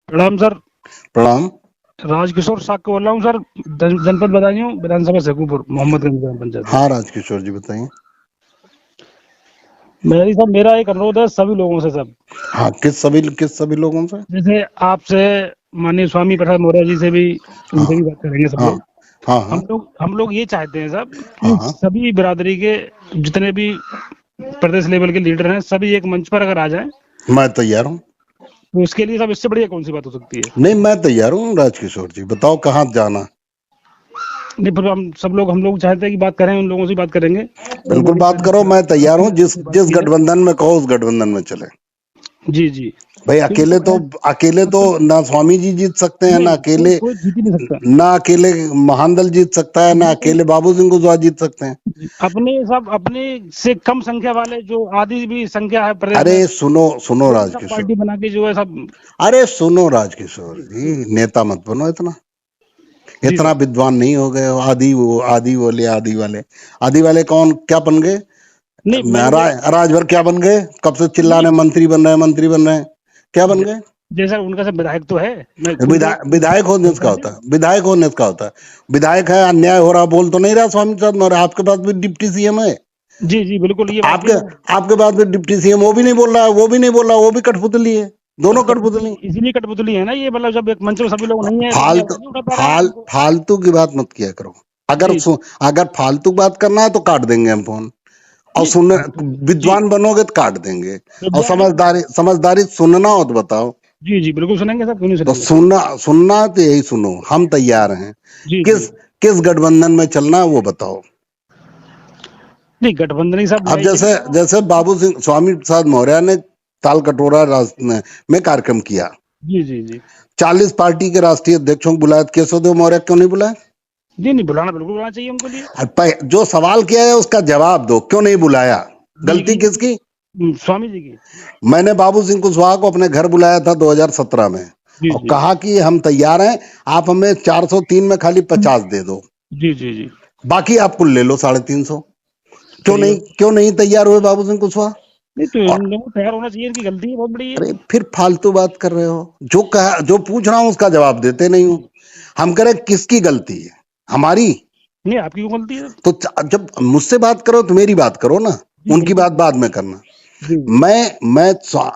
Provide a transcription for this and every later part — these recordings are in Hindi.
प्रणाम सर। प्रणाम। राजकिशोर साक्य बोल रहा हूँ सर। जनपद बदायूं, विधानसभा शेखुपुर, मोहम्मदगंज ग्राम पंचायत से। हाँ राजकिशोर जी बताइए। मेरा एक अनुरोध है सभी लोगों से सब, हाँ किस सभी लोगों से? जैसे आपसे, माननीय स्वामी प्रसाद मौर्य जी से भी, हाँ इनसे भी बात करेंगे सब हाँ लोग। हाँ हाँ हम लोग ये चाहते हैं सब हाँ कि हाँ। सभी बिरादरी के जितने भी प्रदेश लेवल के लीडर हैं, सभी एक मंच पर अगर आ जाएं मैं तैयार हूँ। तो उसके लिए सब इससे बढ़िया कौन सी बात हो सकती है। नहीं मैं तैयार हूँ राजकिशोर जी, बताओ कहाँ जाना। नहीं, पर हम लोग चाहते हैं कि बात करें, उन लोगों से बात करेंगे और बिल्कुल हमारी बात करो, मैं तैयार हूँ। जिस से बात जिस की है। गठबंधन में कहो उस गठबंधन में चले। जी जी। भाई क्योंकि सब है, अकेले तो सब ना स्वामी जी जीत सकते हैं, नहीं, ना कोई अकेले, कोई जीत ही नहीं सकता। ना अकेले महानदल जीत सकता है, ना बिल्कुल। अकेले बाबू सिंह कुशवाहा जीत सकते हैं। अपने से कम संख्या वाले, जो आधी भी संख्या है प्रदेश अरे में, सुनो सुनो वो भी सब राजकिशोर, पार्टी बना के जो है सब। अरे सुनो राजकिशोर जी जी, नेता मत बनो इतना। जी इतना सर। विद्वान नहीं हो गए हो। आदि बोले, आदि वाले कौन क्या बन गए? नहीं, मैंने ये राजभर क्या बन गए? कब से चिल्ला नहीं, रहे मंत्री बन रहे हैं, मंत्री बन रहे हैं, क्या बन गए? जैसा उनका सब विधायक तो है, मैं खुद एक विधायक होने का होता है, विधायक होने का होता है। विधायक है, अन्याय हो रहा बोल तो नहीं रहा स्वामी प्रसाद मौर्य, आपके पास भी डिप्टी सीएम है। जी जी बिल्कुल, ये बात भी आपके है। आपके पास भी डिप्टी सीएम, वो भी नहीं बोल रहा है, वो भी नहीं बोल रहा, वो भी कठपुतली है। दोनों कठपुतली कठपुतली। इसीलिए कठपुतली है ना ये, मतलब जब एक मंच में सभी लोग नहीं है तो ये फालतू आवाज नहीं उठा पा रहे हैं उनको। फालतू की बात मत किया करो। जी अगर फालतू बात करना है तो काट देंगे हम फोन। और नहीं सुन, जी, विद्वान बनोगे तो काट देंगे। और विद्वान है तो समझदारी सुनना हो तो बताओ। जी जी बिल्कुल सुनेंगे सर, क्यों नहीं तो सुनेंगे। सुनना सुनना तो यही सुनो, हम तैयार हैं। जी जी। किस किस गठबंधन में चलना है वो बताओ। नहीं, गठबंधन ही सब, अब मैं ये नहीं जैसे कह रहा हूँ। जैसे बाबू सिंह स्वामी प्रसाद मौर्य ने ताल कटोरा में कार्यक्रम किया। जी जी जी 40 पार्टी के राष्ट्रीय अध्यक्षों को बुलाया, केशव देव मौर्य क्यों नहीं बुलाया? जी, नहीं बुलाना, बिल्कुल बुलाना चाहिए उनके लिए। जो सवाल किया है उसका जवाब दो, क्यों नहीं बुलाया? जी गलती किसकी? स्वामी जी की। मैंने बाबू सिंह कुशवाहा को अपने घर बुलाया था 2017 में, जी और जी कहा कि हम तैयार हैं, आप हमें 403 में खाली 50 दे दो, जी जी जी। बाकी आप कुल ले लो 350। सही बात। क्यों नहीं तैयार हुए बाबू सिंह कुशवाहा? नहीं तो और उन लोगों को तैयार होना चाहिए, इनकी गलती है बहुत बड़ी है। अरे फिर फालतू बात कर रहे हो। जो पूछ रहा हूं उसका जवाब देते नहीं हूं। हम कह रहे किसकी गलती है? हमारी। नहीं, आपकी क्यों गलती है। तो जब मुझसे बात करो तो मेरी बात करो ना, जी उनकी बिल्कुल। बात बाद में करना। जी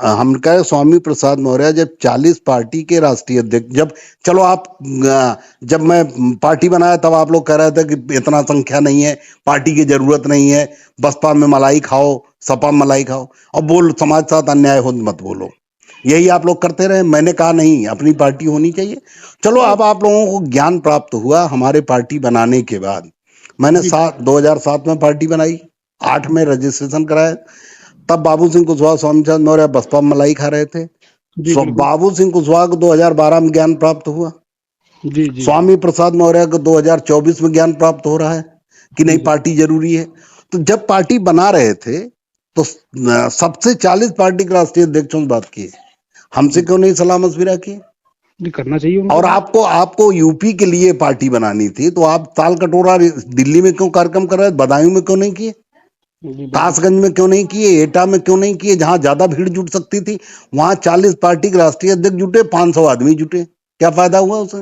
हम कहे स्वामी प्रसाद मौर्य जब 40 पार्टी के राष्ट्रीय अध्यक्ष, जब चलो आप जब मैं पार्टी बनाया तब आप लोग कह रहे थे कि इतना संख्या नहीं है, पार्टी की जरूरत नहीं है, बसपा में मलाई खाओ, सपा में मलाई खाओ, और बोल समाज के साथ अन्याय हो मत बोलो। यही आप लोग करते रहे। मैंने कहा नहीं, अपनी पार्टी होनी चाहिए। चलो अब आप लोगों को ज्ञान प्राप्त हुआ हमारे पार्टी बनाने के बाद। मैंने जी 2007 में पार्टी बनाई, 8 में रजिस्ट्रेशन कराया। तब बाबू सिंह कुशवाहा, स्वामी प्रसाद मौर्य बसपा में मलाई खा रहे थे। जी बिल्कुल। बाबू सिंह कुशवाहा को 2012 में ज्ञान प्राप्त हुआ। जी जी स्वामी प्रसाद मौर्य को 2024 में ज्ञान प्राप्त हो रहा है कि नहीं, जी पार्टी जरूरी है। तो जब पार्टी बना रहे थे तो सबसे 40 पार्टी के राष्ट्रीय अध्यक्षों से बात की, हमसे जी। क्यों नहीं सलाह मशविरा की? नहीं, करना चाहिए उनको और भी। आपको यूपी के लिए पार्टी बनानी थी तो आप ताल कटोरा दिल्ली में क्यों कार्यक्रम कर रहे थे? बदायूं में क्यों नहीं किए? जी बिल्कुल। कासगंज में क्यों नहीं किए? एटा में क्यों नहीं किए? जहां ज्यादा भीड़ जुट सकती थी, वहां 40 पार्टी के राष्ट्रीय अध्यक्ष जुटे, 500 आदमी जुटे, क्या फायदा हुआ उसे?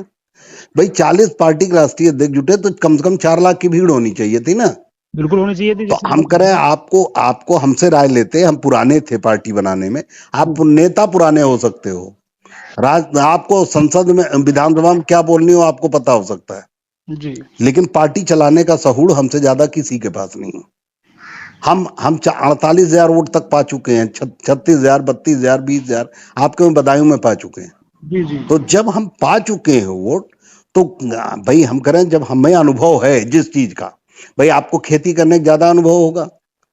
भाई 40 पार्टी के राष्ट्रीय अध्यक्ष जुटे तो कम से कम 4 लाख की भीड़ होनी चाहिए थी ना। बिल्कुल होनी चाहिए थी, तो जिससे हम लोग करें, आपको हमसे राय लेते, हम पुराने थे पार्टी बनाने में, आप नेता पुराने हो सकते हो, आपको संसद में विधानसभा में क्या बोलनी हो आपको पता हो सकता है, जी लेकिन पार्टी चलाने का सहूड़ हमसे ज्यादा किसी के पास नहीं है। हम 48,000 वोट तक पा चुके हैं, 36,000, 32,000, 20,000 आपके में बदायूं में पा चुके हैं। जी जी तो जब हम पा चुके हैं वोट, तो भाई हम करें, जब हमें अनुभव है जिस चीज का, भाई आपको खेती करने का ज्यादा अनुभव होगा,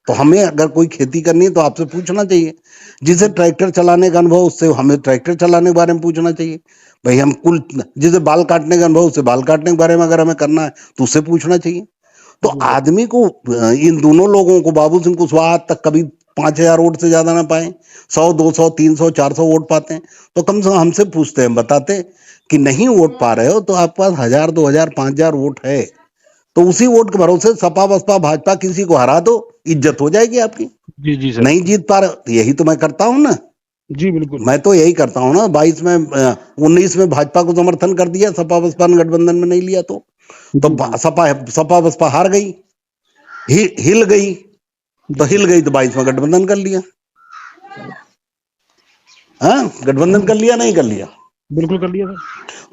तो हमें अगर कोई खेती करनी है तो आपसे पूछना चाहिए। जिसे ट्रैक्टर चलाने का अनुभव, उससे हमें ट्रैक्टर चलाने के बारे में पूछना चाहिए। भाई हम जिसे बाल काटने का अनुभव, उससे बाल काटने के बारे में अगर हमें करना है तो उससे पूछना चाहिए। तो जी आदमी को, इन दोनों लोगों को, बाबू सिंह कुशवाहा आज तक कभी 5,000 वोट से ज्यादा ना पाए, 100, 200, 300, 400 वोट पाते हैं, तो कम से कम हमसे पूछते हैं, बताते कि नहीं वोट पा रहे हो तो आपके पास 1,000, 2,000, 5,000 वोट है, तो उसी वोट के भरोसे सपा बसपा भाजपा किसी को हरा दो, इज्जत हो जाएगी आपकी। जी जी सर। नहीं जीत पा रहे हो तो यही तो मैं करता हूं ना। जी बिल्कुल। मैं तो यही करता हूँ ना, 22 में 19 में भाजपा को समर्थन कर दिया, सपा बसपा ने गठबंधन में नहीं लिया तो जी जी सपा सपा बसपा हार गई, हिल गई, तो जी। हिल गई तो 22 में गठबंधन कर लिया। हाँ, गठबंधन कर लिया नहीं कर लिया? बिल्कुल कर लिया सर।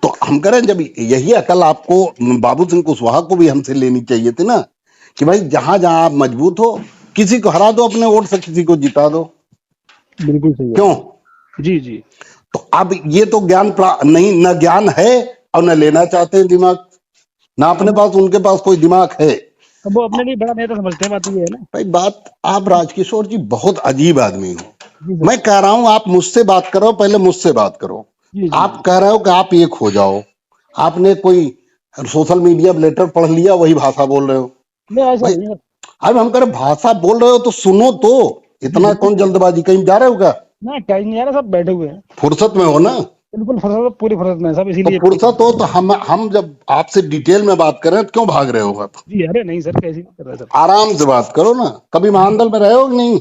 तो हम करें, जब यही अकल आपको बाबू सिंह कुशवाहा को भी हमसे लेनी चाहिए थी ना, कि भाई जहां जहां आप मजबूत हो, किसी को हरा दो, अपने वोट से किसी को जिता दो। बिल्कुल सही है। क्यों? जी जी। तो अब ये तो नहीं, न ज्ञान है और न लेना चाहते हैं दिमाग, ना अपने अब पास उनके पास कोई दिमाग है। अब वो अपने लिए बड़ा नेता समझते हैं, बात ये है ना। भाई बात, आप राजकिशोर जी बहुत अजीब आदमी हो। जी सर। मैं कह रहा हूं आप मुझसे बात करो, पहले मुझसे बात करो। जी जी आप जी। कह रहे हो कि आप एक हो जाओ, आपने कोई सोशल मीडिया लेटर पढ़ लिया, वही भाषा बोल रहे हो। नहीं ऐसा भाई नहीं है। अब हम कह रहे भाषा बोल रहे हो तो सुनो तो, जी इतना बिल्कुल कौन सही। जल्दबाजी, कहीं जा रहे हो क्या? ना कहीं नहीं आ रहा, सब बैठे हुए हैं। फुर्सत में हो ना? बिल्कुल फुर्सत, पूरी फुर्सत में है सब, तो इसीलिए फुर्सत हो तो हम जब आपसे डिटेल में बात करें तो क्यों भाग रहे हो आप? जी। अरे नहीं सर, कैसी बात कर रहे हैं सर। आराम से बात करो ना। कभी जी। महानदल में रहे हो कि नहीं?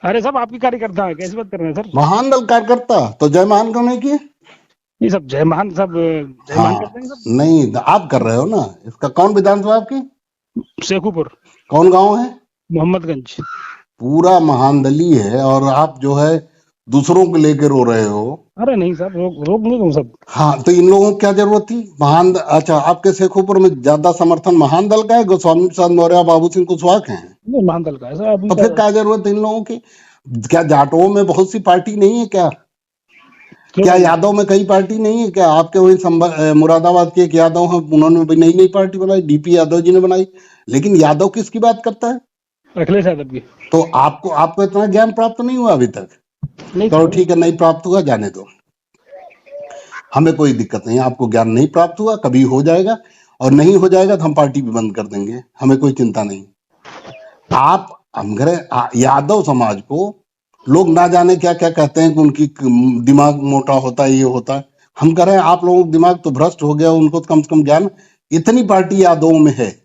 अरे सब आपकी कार्यकर्ता है, कैसी बात कर रहे हैं सर। महानदल कार्यकर्ता तो जय महान क्यों नहीं किए? ये सब जय महान, सब जय महान हाँ, करते हैं सब। नहीं आप कर रहे हो ना। इसका कौन विधानसभा आपकी? शेखुपुर। कौन गांव है? मोहम्मदगंज। पूरा महानदली है, और आप जो है दूसरों को लेकर रो रहे हो। अरे नहीं सर, रोक रोक नहीं दूँ सब। हाँ, तो इन लोगों को क्या जरूरत थी? अच्छा, आपके शेखोपुर में ज्यादा समर्थन महान दल का है, गोस्वामी प्रसाद मौर्य, बाबू सिंह कुशवाहा के हैं? नहीं महान दल का है सर अभी तो का। फिर क्या जरूरत है इन लोगों की? क्या जाटों में बहुत सी पार्टी नहीं है क्या? क्यों क्या नहीं है? यादव में कई पार्टी नहीं है क्या? आपके वही मुरादाबाद के एक यादव हैं, उन्होंने भी नई नई पार्टी बनाई, डीपी यादव जी ने बनाई। लेकिन यादव किसकी बात करता है? अखिलेश यादव की। तो आपको आपको इतना ज्ञान प्राप्त नहीं हुआ अभी तक? नहीं चलो सर। ठीक है, नहीं प्राप्त हुआ, जाने दो, हमें कोई दिक्कत नहीं है। आपको ज्ञान नहीं प्राप्त हुआ, कभी हो जाएगा, और नहीं हो जाएगा तो हम पार्टी भी बंद कर देंगे, हमें कोई चिंता नहीं। आप हम करें यादव समाज को लोग ना जाने क्या क्या कहते हैं कि उनकी दिमाग मोटा होता है, ये होता है। हम कह रहे हैं आप लोगों का दिमाग तो भ्रष्ट हो गया, उनको तो कम से कम ज्ञान। इतनी पार्टी यादवों में है,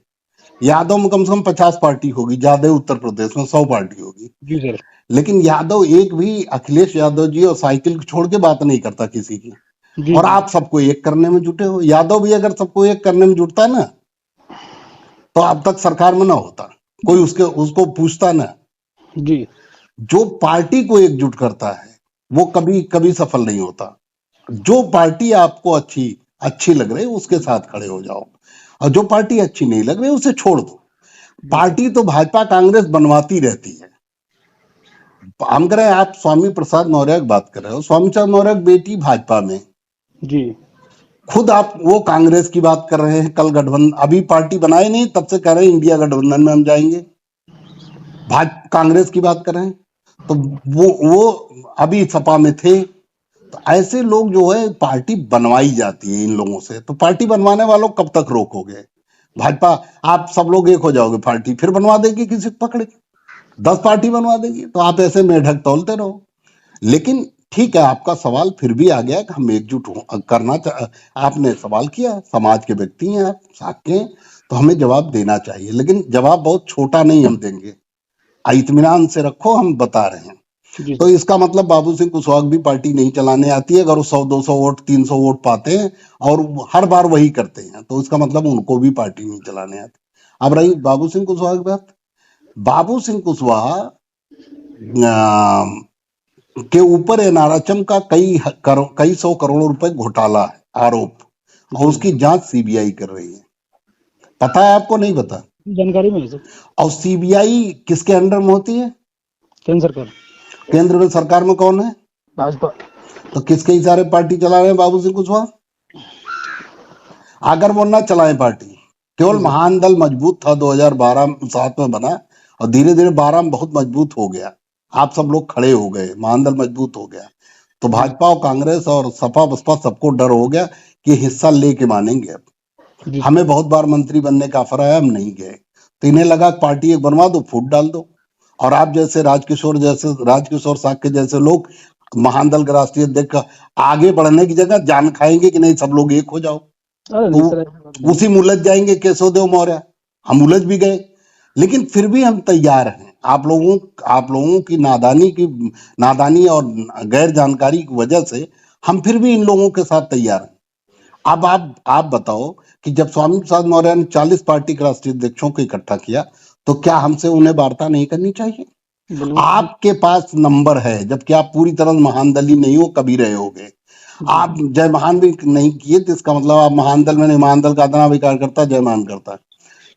यादव में कम से कम 50 पार्टी होगी, ज्यादा उत्तर प्रदेश में 100 पार्टी होगी। जी सर। लेकिन यादव एक भी अखिलेश यादव जी और साइकिल को छोड़ के बात नहीं करता किसी की। जी और जी आप सबको एक करने में जुटे हो। यादव भी अगर सबको एक करने में जुटता ना, तो अब तक सरकार में ना होता, कोई उसके उसको पूछता ना। जी। जो पार्टी को एकजुट करता है वो कभी कभी सफल नहीं होता। जो पार्टी आपको अच्छी अच्छी लग रही है उसके साथ खड़े हो जाओ, और जो पार्टी अच्छी नहीं लग रही उसे छोड़ दो। जी सर। पार्टी तो भाजपा कांग्रेस बनवाती रहती है। हम कह रहे हैं, आप स्वामी प्रसाद मौर्य की बात कर रहे हो, स्वामी प्रसाद मौर्य की बेटी भाजपा में, जी। खुद आप वो कांग्रेस की बात कर रहे हैं। कल गठबंधन, अभी पार्टी बनाए नहीं तब से कह रहे हैं इंडिया गठबंधन में हम जाएंगे। कांग्रेस की बात कर रहे हैं, तो वो अभी सपा में थे। तो ऐसे लोग जो है, पार्टी बनवाई जाती है इन लोगों से। तो पार्टी बनवाने वालों को कब तक रोकोगे? भाजपा, आप सब लोग एक हो जाओगे, पार्टी फिर बनवा देगी किसी को पकड़ के, 10 पार्टी बनवा देगी। तो आप ऐसे मेढक तोलते रहो। लेकिन ठीक है, आपका सवाल फिर भी आ गया कि हम एकजुट करना आपने सवाल किया, समाज के व्यक्ति हैं आप, साके हैं, तो हमें जवाब देना चाहिए। लेकिन जवाब बहुत छोटा नहीं हम देंगे, इत्मीनान से रखो, हम बता रहे हैं। जी तो सर। इसका मतलब बाबू सिंह कुशवाहा भी पार्टी नहीं चलाने आती है। अगर वो 100-200 वोट 300 वोट पाते हैं और हर बार वही करते हैं, तो इसका मतलब उनको भी पार्टी नहीं चलाने आती। अब रही बाबू सिंह कुशवाहा की बात। बाबू सिंह कुशवाहा के ऊपर एनआरएचएम का कई 100 करोड़ रुपए घोटाला है, आरोप, और जी उसकी जांच सीबीआई कर रही है। पता है आपको? नहीं पता? जानकारी में है सर। और सीबीआई किसके अंडर में होती है? केंद्र सरकार। केंद्र में सरकार में कौन है? भाजपा। तो किसके इशारे पार्टी चला रहे हैं बाबू सिंह कुशवाहा? अगर वो ना चलाएं पार्टी, केवल जी सर। महान दल मजबूत था, 2012-7 में बना, और धीरे धीरे 12 में बहुत मजबूत हो गया, आप सब लोग खड़े हो गए, महान दल मजबूत हो गया, तो जी भाजपा और कांग्रेस और सपा बसपा सबको डर हो गया कि हिस्सा लेके मानेंगे। अब जी सर। हमें बहुत बार मंत्री बनने का ऑफर आया, हम नहीं गए, तो इन्हें लगा पार्टी एक बनवा दो, फूट डाल दो। और आप जैसे राजकिशोर साक्य जैसे लोग महान दल के राष्ट्रीय अध्यक्ष आगे बढ़ने की जगह जान खाएंगे कि नहीं सब लोग एक हो जाओ, अरे नहीं सर, ऐसी बात तो नहीं। उसी में उलझ जाएंगे केशवदेव मौर्य। हम उलझ भी गए, लेकिन फिर भी हम तैयार हैं। आप लोगों की नादानी और गैर जानकारी की वजह से हम फिर भी इन लोगों के साथ तैयार हैं। अब आप बताओ कि जब स्वामी प्रसाद मौर्य ने 40 पार्टी के राष्ट्रीय अध्यक्षों को इकट्ठा किया, तो क्या हमसे उन्हें वार्ता नहीं करनी चाहिए? बिल्कुल आपके पास नंबर है, जबकि आप पूरी तरह महान दल ही नहीं हो, कभी रहे होगे। आप जय महान भी नहीं किए, तो इसका मतलब आप महान दल में नहीं, महान दल का आदना विकार करता, जय महान करता।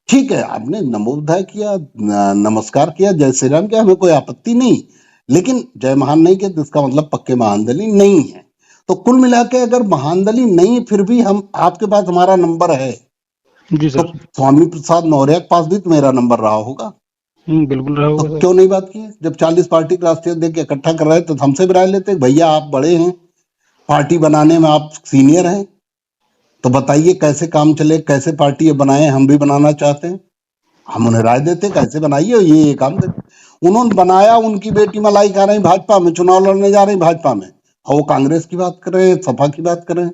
ठीक है, आपने नमोदय किया, नमस्कार किया, जय श्री राम किया, हमें कोई आपत्ति नहीं, लेकिन जय महान नहीं किया तो इसका मतलब पक्के महान दल ही नहीं है। तो कुल मिला के अगर महान दल ही नहीं, फिर भी हम आपके पास हमारा नंबर है, जी तो सर। स्वामी प्रसाद मौर्य के पास भी तो मेरा नंबर रहा होगा। बिल्कुल रहा तो होगा सर। क्यों नहीं बात की? जब 40 पार्टी के राष्ट्रीय अध्यक्ष इकट्ठा कर रहे थे तो हमसे भी राय लेते, भैया आप बड़े हैं, पार्टी बनाने में आप सीनियर हैं, तो बताइए कैसे काम चले, कैसे पार्टी बनाए, हम भी बनाना चाहते हैं। हम उन्हें राय देते कैसे बनाइए, ये काम दे। उन्होंने बनाया, उनकी बेटी मलाई खा रही भाजपा में, चुनाव लड़ने जा रही भाजपा में, और वो कांग्रेस की बात कर रहे हैं, सपा की बात कर रहे हैं।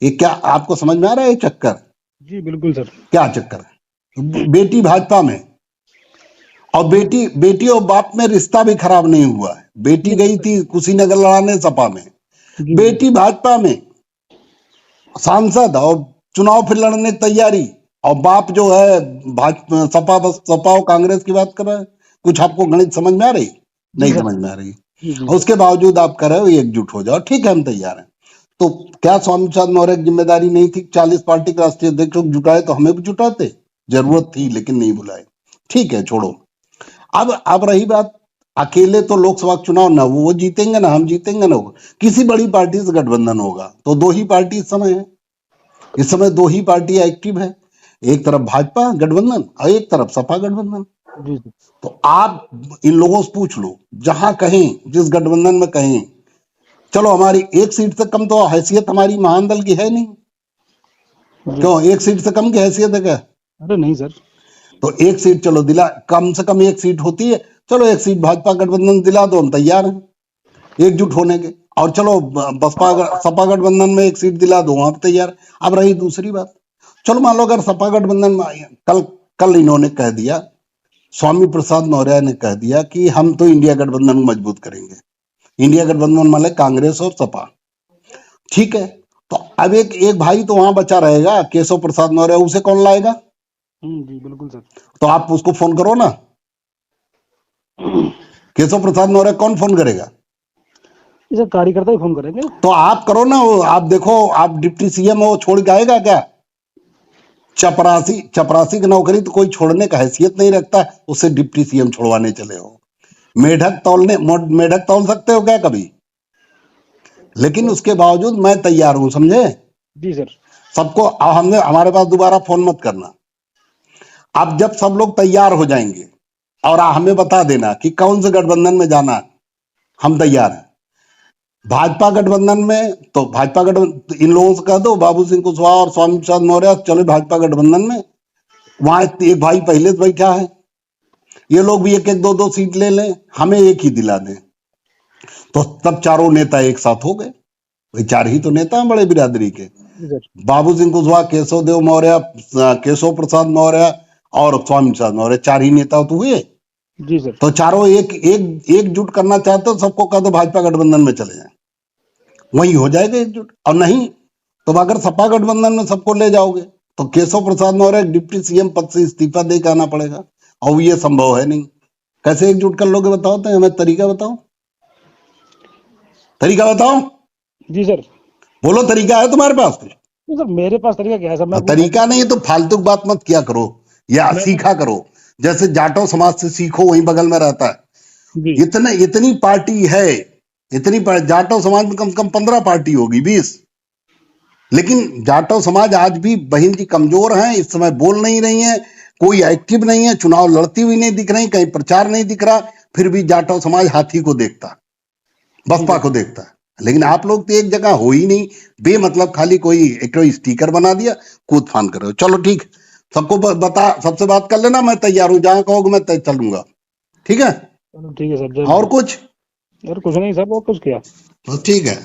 ये क्या आपको समझ में आ रहा है ये चक्कर? जी बिल्कुल सर। क्या चक्कर है? बेटी भाजपा में, और बेटी और बाप में रिश्ता भी खराब नहीं हुआ है। बेटी गई थी कुशीनगर लड़ाने सपा में, बेटी भाजपा में सांसद, और चुनाव फिर लड़ने की तैयारी, और बाप जो है सपा और कांग्रेस की बात कर रहा है। कुछ आपको गणित समझ में आ रही? नहीं समझ में आ रही। और उसके बावजूद आप कर रहे हो एकजुट हो जाओ, ठीक है हम तैयार हैं। तो क्या स्वामी प्रसाद मौर्य की जिम्मेदारी नहीं थी 40 पार्टी के राष्ट्रीय अध्यक्षों को जुटाए? तो हमें भी जुटाते, जरूरत थी, लेकिन नहीं बुलाए। ठीक है, छोड़ो। अब रही बात, अकेले तो लोकसभा चुनाव ना वो जीतेंगे ना हम जीतेंगे ना, किसी बड़ी पार्टी से गठबंधन होगा। तो दो ही पार्टी इस समय है, इस समय दो ही पार्टी एक्टिव है, एक तरफ भाजपा गठबंधन और एक तरफ सपा गठबंधन। तो आप इन लोगों से पूछ लो, जहां कहें, जिस गठबंधन में कहें, चलो हमारी एक सीट से कम तो हैसियत हमारी महान दल की है नहीं। क्यों एक सीट से कम की हैसियत है क्या? अरे नहीं सर। तो एक सीट चलो दिला, कम से कम एक सीट होती है, चलो एक सीट भाजपा गठबंधन दिला दो, हम तैयार हैं एकजुट होने के। और चलो बसपा सपा गठबंधन में एक सीट दिला दो, वहां तैयार। अब रही दूसरी बात, चलो मान लो अगर सपा गठबंधन में कल इन्होंने कह दिया, स्वामी प्रसाद मौर्य ने कह दिया कि हम तो इंडिया गठबंधन को मजबूत करेंगे। इंडिया गठबंधन मतलब कांग्रेस और सपा, ठीक है। तो अब एक भाई तो वहां बचा रहेगा, केशव प्रसाद मौर्य, उसे कौन लाएगा? जी बिल्कुल सर। तो आप उसको फोन करो ना, केशव प्रसाद मौर्य कौन फोन करेगा? इसे कार्यकर्ता ही फोन करेंगे। तो आप करो ना, आप देखो, आप डिप्टी सीएम हो, छोड़ के आएगा क्या? चपरासी की नौकरी तो कोई छोड़ने का हैसियत नहीं रखता, उससे डिप्टी सीएम छोड़वाने चले हो। मेढक तौल सकते हो क्या कभी? लेकिन उसके बावजूद मैं तैयार हूं, समझे? जी सर। सबको हमारे पास दोबारा फोन मत करना। अब जब सब लोग तैयार हो जाएंगे और हमें बता देना कि कौन से गठबंधन में जाना, हम तैयार हैं। भाजपा गठबंधन में तो भाजपा गठबंधन, इन लोगों से कह दो, बाबू सिंह कुशवाहा और स्वामी प्रसाद मौर्य चलो भाजपा गठबंधन में। वहां एक भाई पहले से बैठा है, ये लोग भी एक एक दो दो सीट ले लें, हमें एक ही दिला दें, तो तब चारों नेता एक साथ हो गए। भाई चार ही तो नेता हैं बड़े बिरादरी के, बाबू सिंह कुशवाहा, केशव देव मौर्य, केशव प्रसाद मौर्य और स्वामी प्रसाद मौर्य, चार ही नेता तो हुए। जी सर। तो चारों एकजुट करना चाहते हो, सबको कह दो भाजपा गठबंधन में चले जाए, वही हो जाएगा एकजुट। और नहीं तो अगर सपा गठबंधन में सबको ले जाओगे तो केशव प्रसाद मौर्य डिप्टी सीएम पद से इस्तीफा दे के आना पड़ेगा, और ये संभव है नहीं। कैसे एकजुट कर लोगे बताओ? तो हमें तरीका बताओ, तरीका बताओ। जी सर। बोलो, तरीका है तुम्हारे पास कुछ? तो सर मेरे पास तरीका क्या है सर? मैं तरीका नहीं है तो फालतू बात मत किया करो, या सीखा करो। जैसे जाटो समाज से सीखो, वहीं बगल में रहता है। इतनी पार्टी है, जाटो समाज में कम से कम 15 पार्टी होगी, 20। लेकिन जाटो समाज आज भी बहन जी कमजोर हैं, इस समय बोल नहीं रही हैं, कोई एक्टिव नहीं है, चुनाव लड़ती हुई नहीं दिख रही, कहीं प्रचार नहीं दिख रहा। फिर भी जाटो समाज हाथी को देखता, बसपा को देखता। लेकिन आप लोग तो एक जगह हो ही नहीं, बेमतलब खाली कोई एक स्टिकर बना दिया, कूद फान कर रहे हो। चलो ठीक, सबको बता, सबसे बात कर लेना, मैं तैयार हूँ, जहां कहोगे मैं चलूंगा, ठीक है? ठीक है सर। और कुछ? और कुछ नहीं सर, और कुछ क्या? ठीक है।